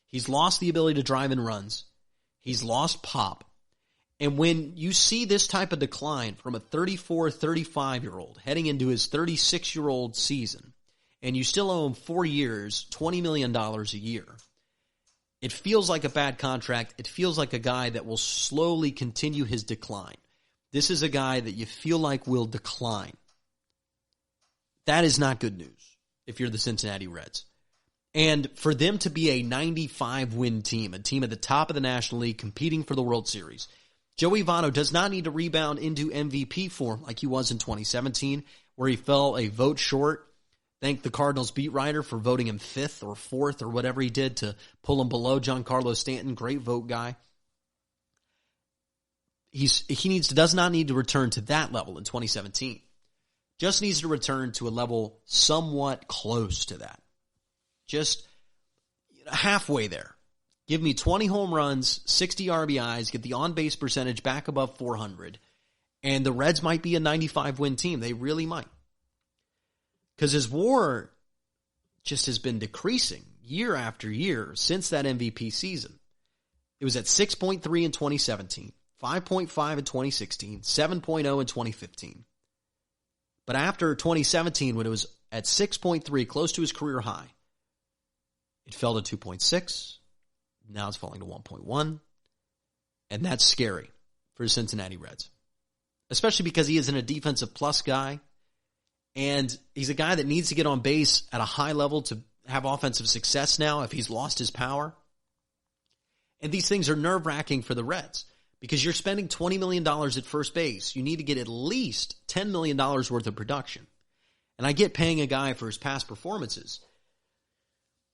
He's lost the ability to drive in runs. He's lost pop. And when you see this type of decline from a 34, 35-year-old heading into his 36-year-old season, and you still owe him 4 years, $20 million a year, it feels like a bad contract. It feels like a guy that will slowly continue his decline. This is a guy that you feel like will decline. That is not good news if you're the Cincinnati Reds. And for them to be a 95-win team, a team at the top of the National League competing for the World Series, Joey Votto does not need to rebound into MVP form like he was in 2017, where he fell a vote short. Thank the Cardinals beat writer for voting him 5th or 4th or whatever he did to pull him below Giancarlo Stanton. Great vote guy. He does not need to return to that level in 2017. Just needs to return to a level somewhat close to that. Just halfway there. Give me 20 home runs, 60 RBIs, get the on-base percentage back above 400, and the Reds might be a 95-win team. They really might. Because his WAR just has been decreasing year after year since that MVP season. It was at 6.3 in 2017, 5.5 in 2016, 7.0 in 2015. But after 2017, when it was at 6.3, close to his career high, it fell to 2.6. Now it's falling to 1.1. And that's scary for the Cincinnati Reds. Especially because he isn't a defensive plus guy. And he's a guy that needs to get on base at a high level to have offensive success now if he's lost his power. And these things are nerve-wracking for the Reds. Because you're spending $20 million at first base. You need to get at least $10 million worth of production. And I get paying a guy for his past performances.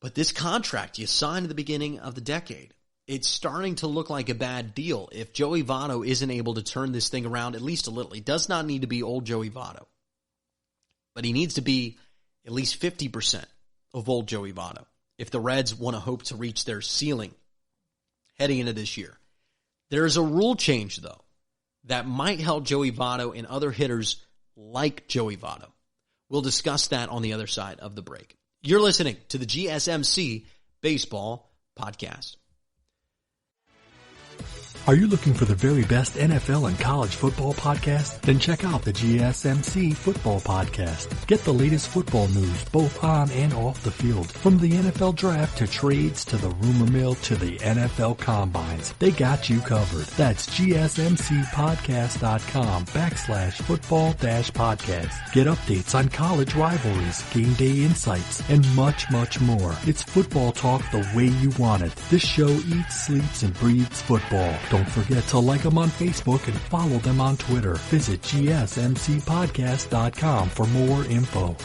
But this contract you signed at the beginning of the decade, it's starting to look like a bad deal if Joey Votto isn't able to turn this thing around at least a little. He does not need to be old Joey Votto. But he needs to be at least 50% of old Joey Votto if the Reds want to hope to reach their ceiling heading into this year. There is a rule change, though, that might help Joey Votto and other hitters like Joey Votto. We'll discuss that on the other side of the break. You're listening to the GSMC Baseball Podcast. Are you looking for the very best NFL and college football podcast? Then check out the GSMC Football Podcast. Get the latest football news both on and off the field. From the NFL Draft to trades to the rumor mill to the NFL Combines. They got you covered. That's GSMCpodcast.com/football-podcast. Get updates on college rivalries, game day insights, and much, much more. It's football talk the way you want it. This show eats, sleeps, and breathes football. Don't forget to like them on Facebook and follow them on Twitter. Visit GSMCpodcast.com for more info.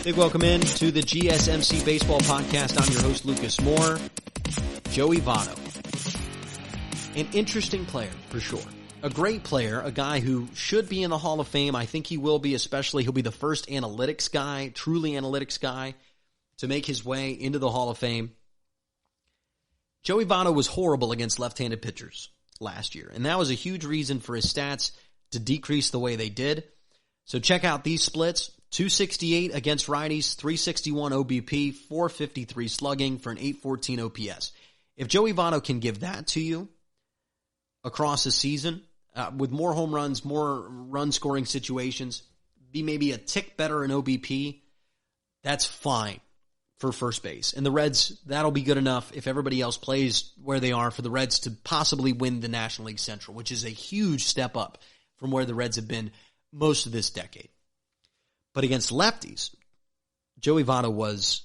Big welcome in to the GSMC Baseball Podcast. I'm your host, Lukas Moore. Joey Votto. An interesting player, for sure. A great player, a guy who should be in the Hall of Fame. I think he will be, especially he'll be the first analytics guy, truly analytics guy, to make his way into the Hall of Fame. Joey Votto was horrible against left-handed pitchers last year, and that was a huge reason for his stats to decrease the way they did. So check out these splits. .268 against righties, .361 OBP, .453 slugging for an .814 OPS. If Joey Votto can give that to you across a season, with more home runs, more run-scoring situations, be maybe a tick better in OBP, that's fine for first base. And the Reds, that'll be good enough if everybody else plays where they are for the Reds to possibly win the National League Central, which is a huge step up from where the Reds have been most of this decade. But against lefties, Joey Votto was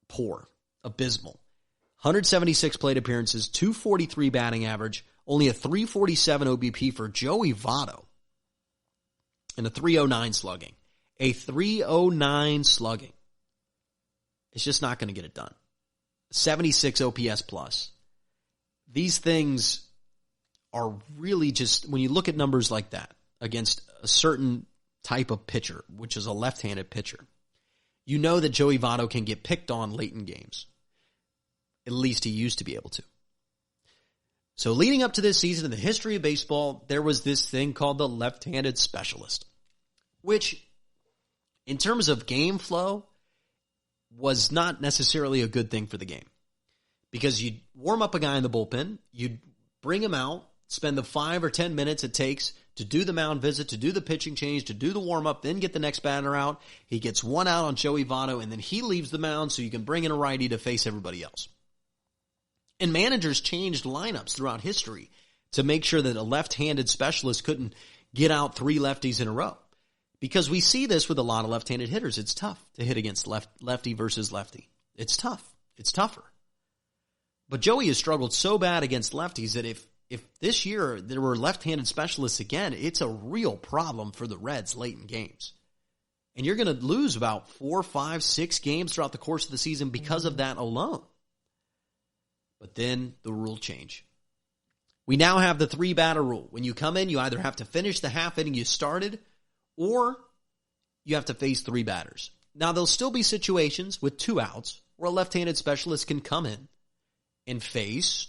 poor, abysmal. 176 plate appearances, .243 batting average, only a .347 OBP for Joey Votto, and a .309 slugging. A .309 slugging. It's just not going to get it done. 76 OPS plus. These things are really just, when you look at numbers like that against a certain type of pitcher, which is a left-handed pitcher, you know that Joey Votto can get picked on late in games. At least he used to be able to. So leading up to this season in the history of baseball, there was this thing called the left-handed specialist, which in terms of game flow was not necessarily a good thing for the game. Because you'd warm up a guy in the bullpen, you'd bring him out, spend the 5 or 10 minutes it takes to do the mound visit, to do the pitching change, to do the warm-up, then get the next batter out. He gets one out on Joey Votto, and then he leaves the mound so you can bring in a righty to face everybody else. And managers changed lineups throughout history to make sure that a left-handed specialist couldn't get out 3 lefties in a row. Because we see this with a lot of left-handed hitters. It's tough to hit against lefty versus lefty. It's tough. It's tougher. But Joey has struggled so bad against lefties that if this year there were left-handed specialists again, it's a real problem for the Reds late in games. And you're going to lose about 4, 5, 6 games throughout the course of the season because of that alone. But then the rule change. We now have the 3-batter rule. When you come in, you either have to finish the half inning you started, or you have to face 3 batters. Now, there'll still be situations with 2 outs where a left-handed specialist can come in and face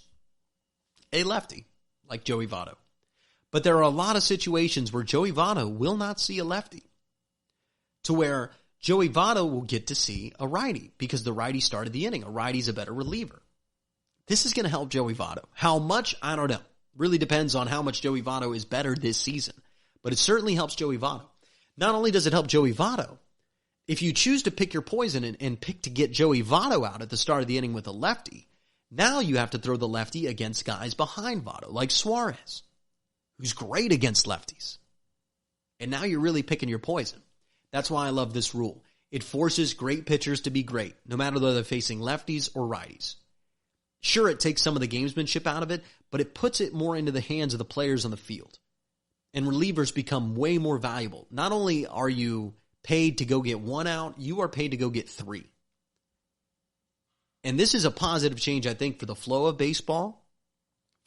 a lefty, like Joey Votto. But there are a lot of situations where Joey Votto will not see a lefty, to where Joey Votto will get to see a righty, because the righty started the inning. A righty's a better reliever. This is going to help Joey Votto. How much? I don't know. Really depends on how much Joey Votto is better this season. But it certainly helps Joey Votto. Not only does it help Joey Votto, if you choose to pick your poison and pick to get Joey Votto out at the start of the inning with a lefty, now you have to throw the lefty against guys behind Votto, like Suarez, who's great against lefties. And now you're really picking your poison. That's why I love this rule. It forces great pitchers to be great, no matter whether they're facing lefties or righties. Sure, it takes some of the gamesmanship out of it, but it puts it more into the hands of the players on the field. And relievers become way more valuable. Not only are you paid to go get 1 out, you are paid to go get 3. And this is a positive change, I think, for the flow of baseball,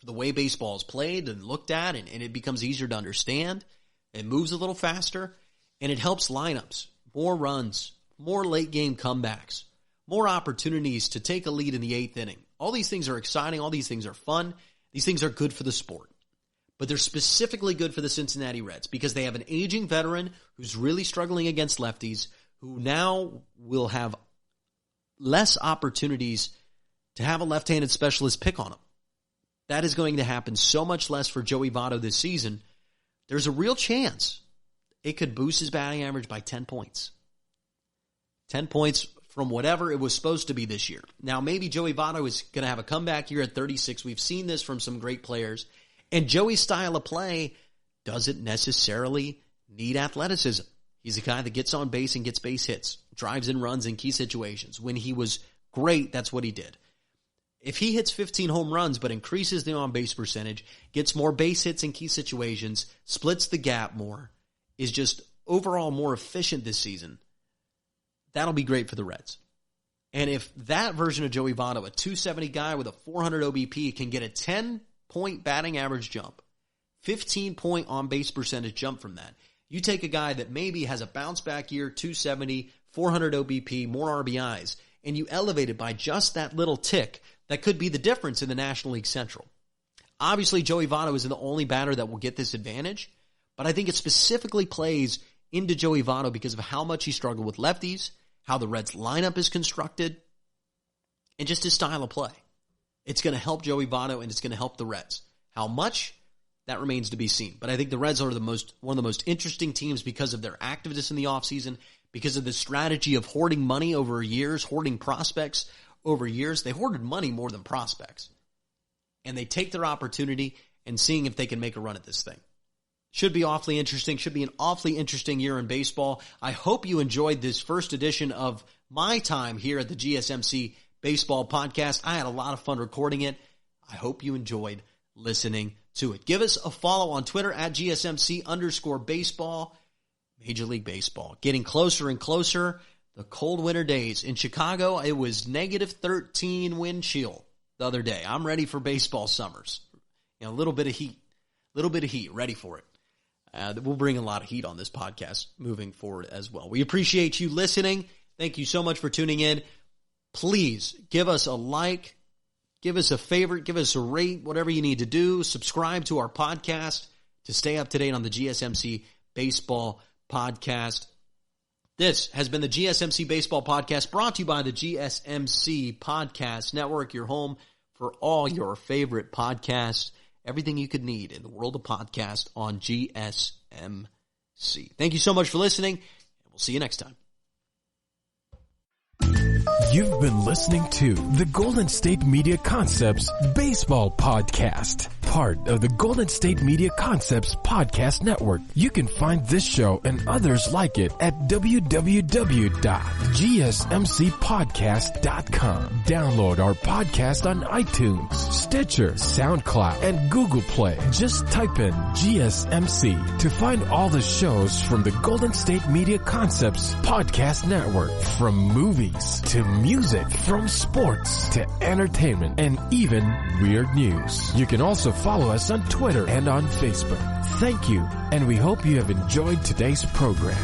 for the way baseball is played and looked at, and it becomes easier to understand. It moves a little faster, and it helps lineups. More runs, more late-game comebacks, more opportunities to take a lead in the 8th inning. All these things are exciting. All these things are fun. These things are good for the sport. But they're specifically good for the Cincinnati Reds because they have an aging veteran who's really struggling against lefties, who now will have less opportunities to have a left-handed specialist pick on him. That is going to happen so much less for Joey Votto this season. There's a real chance it could boost his batting average by 10 points. 10 points from whatever it was supposed to be this year. Now, maybe Joey Votto is going to have a comeback year at 36. We've seen this from some great players. And Joey's style of play doesn't necessarily need athleticism. He's a guy that gets on base and gets base hits, drives in runs in key situations. When he was great, that's what he did. If he hits 15 home runs but increases the on-base percentage, gets more base hits in key situations, splits the gap more, is just overall more efficient this season, that'll be great for the Reds. And if that version of Joey Votto, a 270 guy with a 400 OBP, can get a 10-point batting average jump, 15-point on-base percentage jump from that, you take a guy that maybe has a bounce-back year, 270, 400 OBP, more RBIs, and you elevate it by just that little tick, that could be the difference in the National League Central. Obviously, Joey Votto is the only batter that will get this advantage, but I think it specifically plays into Joey Votto because of how much he struggled with lefties, how the Reds lineup is constructed, and just his style of play. It's going to help Joey Votto, and it's going to help the Reds. How much? That remains to be seen. But I think the Reds are one of the most interesting teams because of their activeness in the offseason, because of the strategy of hoarding money over years, hoarding prospects over years. They hoarded money more than prospects. And they take their opportunity and seeing if they can make a run at this thing. Should be awfully interesting. Should be an awfully interesting year in baseball. I hope you enjoyed this first edition of my time here at the GSMC Baseball Podcast. I had a lot of fun recording it. I hope you enjoyed listening to it. Give us a follow on Twitter at GSMC_baseball. Major League Baseball getting closer and closer. The cold winter days. In Chicago, it was -13 wind chill the other day. I'm ready for baseball summers. A little bit of heat. Ready for it. We'll bring a lot of heat on this podcast moving forward as well. We appreciate you listening. Thank you so much for tuning in. Please give us a like, give us a favorite, give us a rate, whatever you need to do. Subscribe to our podcast to stay up to date on the GSMC Baseball Podcast. This has been the GSMC Baseball Podcast, brought to you by the GSMC Podcast Network, your home for all your favorite podcasts, everything you could need in the world of podcast on GSMC. Thank you so much for listening, and we'll see you next time. You've been listening to the Golden State Media Concepts Baseball Podcast, part of the Golden State Media Concepts Podcast Network. You can find this show and others like it at www.gsmcpodcast.com. Download our podcast on iTunes, Stitcher, SoundCloud, and Google Play. Just type in GSMC to find all the shows from the Golden State Media Concepts Podcast Network, from movies to music, from sports to entertainment, and even weird news. You can also follow us on Twitter and on Facebook. Thank you, and we hope you have enjoyed today's program.